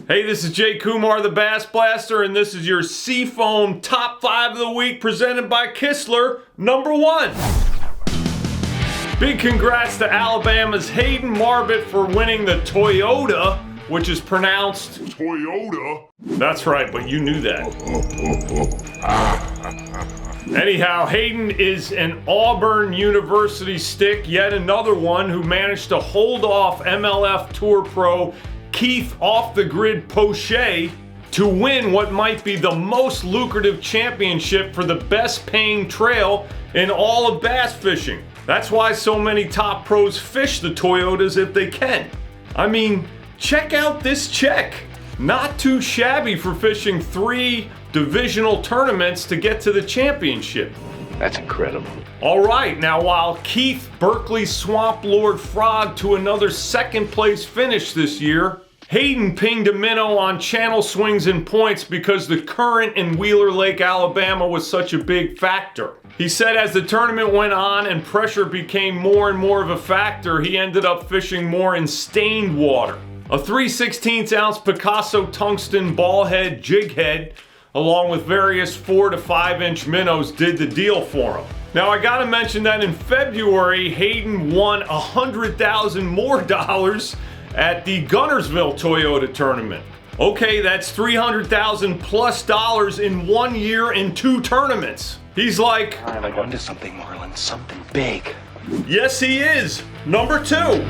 Hey, this is Jay Kumar, the BassBlaster, and this is your Seafoam Top 5 of the Week presented by Kistler, number 1. Big congrats to Alabama's Hayden Marbet for winning the Toyota, which is pronounced Toyota. That's right, but you knew that. Anyhow, Hayden is an Auburn University stick, yet another one who managed to hold off MLF Tour Pro Keith Off the Grid Poche to win what might be the most lucrative championship for the best paying trail in all of bass fishing. That's why so many top pros fish the Toyotas if they can. I mean, check out this check. Not too shabby for fishing 3 divisional tournaments to get to the championship. That's incredible. All right, now while Keith Berkeley Swamp Lord Frog to another second place finish this year, Hayden pinged a minnow on channel swings and points because the current in Wheeler Lake, Alabama was such a big factor. He said as the tournament went on and pressure became more and more of a factor, he ended up fishing more in stained water. A 3/16 ounce Picasso tungsten ball head jig head, along with various 4 to 5 inch minnows, did the deal for him. Now I gotta mention that in February, Hayden won $100,000 more at the Gunnersville Toyota tournament. Okay, that's $300,000 plus in 1 year in 2 tournaments. He's like, I'm on to something, Marlin, something big. Yes, he is. Number 2.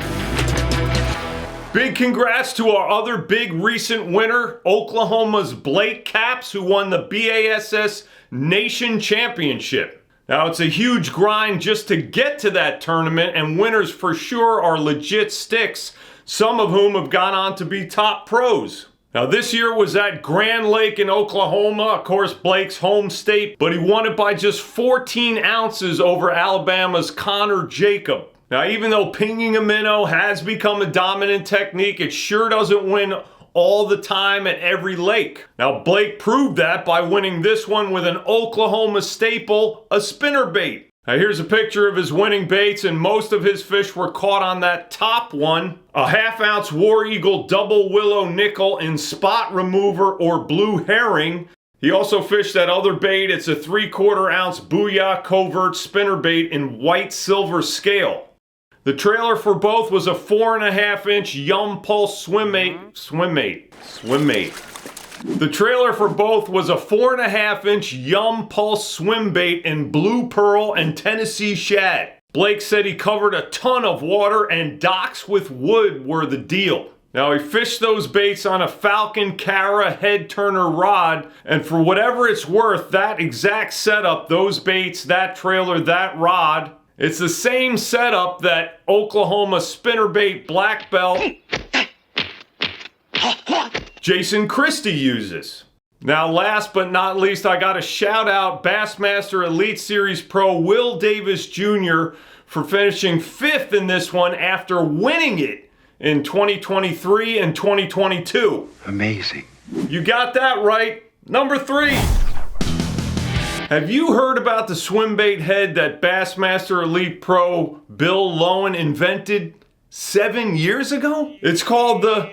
Big congrats to our other big recent winner, Oklahoma's Blake Capps, who won the BASS Nation Championship. Now, it's a huge grind just to get to that tournament, and winners for sure are legit sticks, some of whom have gone on to be top pros. Now, this year was at Grand Lake in Oklahoma, of course, Blake's home state, but he won it by just 14 ounces over Alabama's Connor Jacob. Now, even though pinging a minnow has become a dominant technique, it sure doesn't win all the time at every lake. Now, Blake proved that by winning this one with an Oklahoma staple, a spinnerbait. Now, here's a picture of his winning baits, and most of his fish were caught on that top one, a 1/2 ounce War Eagle double willow nickel in spot remover or blue herring. He also fished that other bait. It's a 3/4 ounce Booyah covert spinnerbait in white silver scale. The trailer for both was a 4.5 inch Yum Pulse Swimbait. The trailer for both was a 4.5 inch Yum Pulse Swimbait in blue pearl and Tennessee shad. Blake said he covered a ton of water and docks with wood were the deal. Now, he fished those baits on a Falcon Cara head turner rod, and for whatever it's worth, that exact setup, those baits, that trailer, that rod, it's the same setup that Oklahoma spinnerbait black belt Jason Christie uses. Now, last but not least, I got to shout out Bassmaster Elite Series Pro Will Davis Jr. for finishing 5th in this one after winning it in 2023 and 2022. Amazing. You got that right. Number 3. Have you heard about the Swimbait Head that Bassmaster Elite Pro Bill Lowen invented 7 years ago? It's called the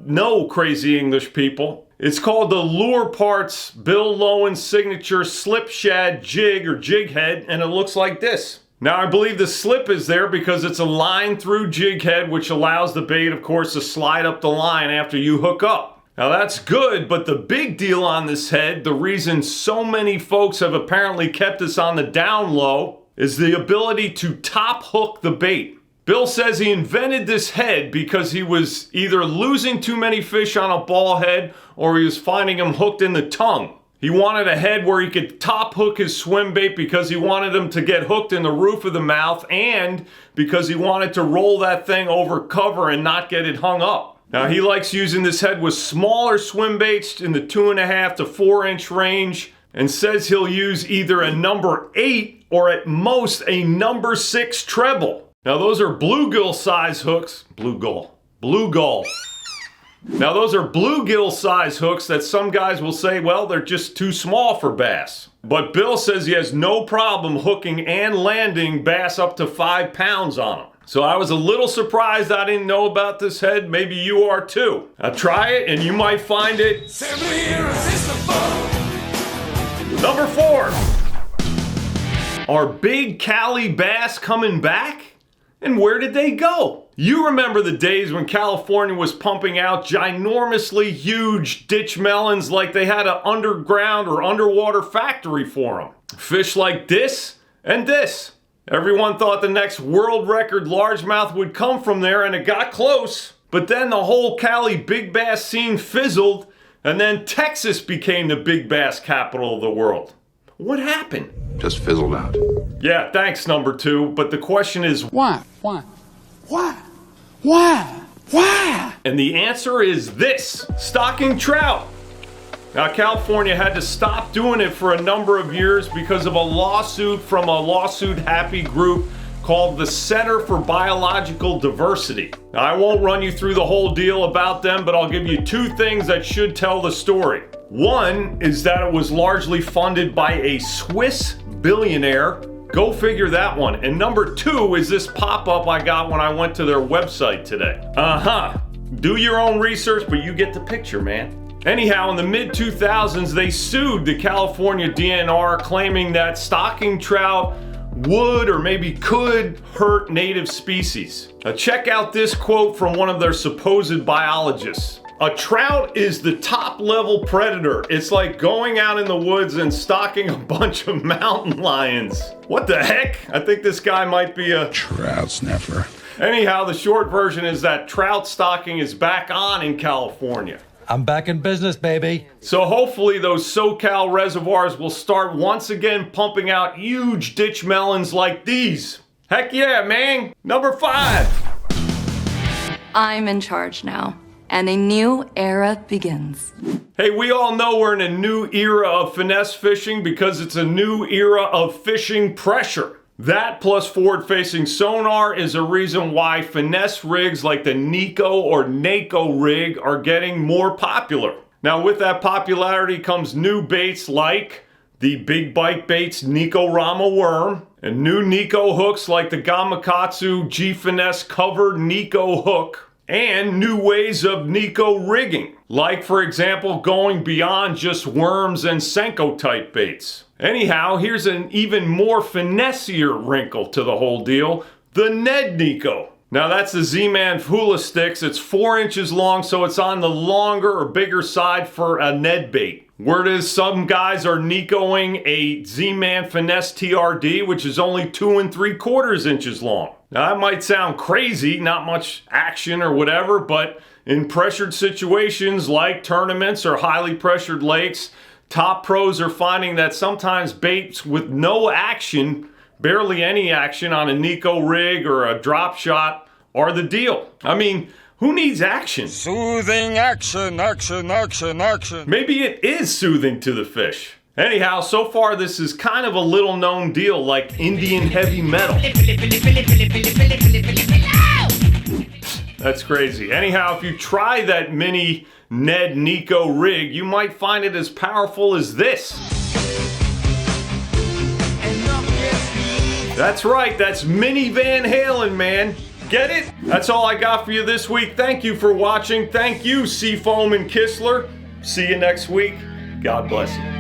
no, crazy English people. It's called the Lure Parts Bill Lowen Signature Slip Shad Jig or Jig Head, and it looks like this. Now, I believe the slip is there because it's a line through jig head, which allows the bait, of course, to slide up the line after you hook up. Now, that's good, but the big deal on this head, the reason so many folks have apparently kept this on the down low, is the ability to top hook the bait. Bill says he invented this head because he was either losing too many fish on a ball head or he was finding them hooked in the tongue. He wanted a head where he could top hook his swim bait because he wanted them to get hooked in the roof of the mouth and because he wanted to roll that thing over cover and not get it hung up. Now, he likes using this head with smaller swim baits in the 2.5 to 4 inch range and says he'll use either a number 8 or at most a number 6 treble. Now, those are bluegill size hooks. Bluegill. Now, those are bluegill size hooks that some guys will say, well, they're just too small for bass. But Bill says he has no problem hooking and landing bass up to 5 pounds on them. So I was a little surprised I didn't know about this head. Maybe you are too. Now try it and you might find it simply irresistible. Number 4. Are big Cali bass coming back? And where did they go? You remember the days when California was pumping out ginormously huge ditch melons like they had an underground or underwater factory for them. Fish like this and this. Everyone thought the next world record largemouth would come from there, and it got close. But then the whole Cali big bass scene fizzled, and then Texas became the big bass capital of the world. What happened? Just fizzled out. Yeah, thanks, number 2. But the question is, why? And the answer is this: stocking trout. Now, California had to stop doing it for a number of years because of a lawsuit from a lawsuit-happy group called the Center for Biological Diversity. Now, I won't run you through the whole deal about them, but I'll give you 2 things that should tell the story. One is that it was largely funded by a Swiss billionaire. Go figure that one. And number 2 is this pop-up I got when I went to their website today. Do your own research, but you get the picture, man. Anyhow, in the mid-2000s, they sued the California DNR, claiming that stocking trout would or maybe could hurt native species. Now check out this quote from one of their supposed biologists. A trout is the top-level predator. It's like going out in the woods and stalking a bunch of mountain lions. What the heck? I think this guy might be a trout sniffer. Anyhow, the short version is that trout stocking is back on in California. I'm back in business, baby. So hopefully those SoCal reservoirs will start once again pumping out huge ditch melons like these. Heck yeah, man. Number 5. I'm in charge now, and a new era begins. Hey, we all know we're in a new era of finesse fishing because it's a new era of fishing pressure. That plus forward-facing sonar is a reason why finesse rigs like the Neko or Neko rig are getting more popular. Now with that popularity comes new baits like the Big Bite Baits Neko Rama worm and new Neko hooks like the Gamakatsu G-Finesse covered Neko hook and new ways of Neko rigging, like for example going beyond just worms and Senko type baits. Anyhow, here's an even more finessier wrinkle to the whole deal, the Ned Neko. Now that's the Z-Man Hula Sticks. It's 4 inches long, so it's on the longer or bigger side for a Ned bait. Word is some guys are Nekoing a Z-Man Finesse TRD, which is only 2 3/4 inches long. Now that might sound crazy, not much action or whatever, but in pressured situations like tournaments or highly pressured lakes, top pros are finding that sometimes baits with no action, barely any action on a Neko rig or a drop shot are the deal. I mean, who needs action? Soothing action. Maybe it is soothing to the fish. Anyhow, so far this is kind of a little known deal like Indian heavy metal. That's crazy. Anyhow, if you try that mini Ned Neko rig, you might find it as powerful as this. That's right, that's Mini Van Halen, man. Get it? That's all I got for you this week. Thank you for watching. Thank you, Seafoam and Kistler. See you next week. God bless you.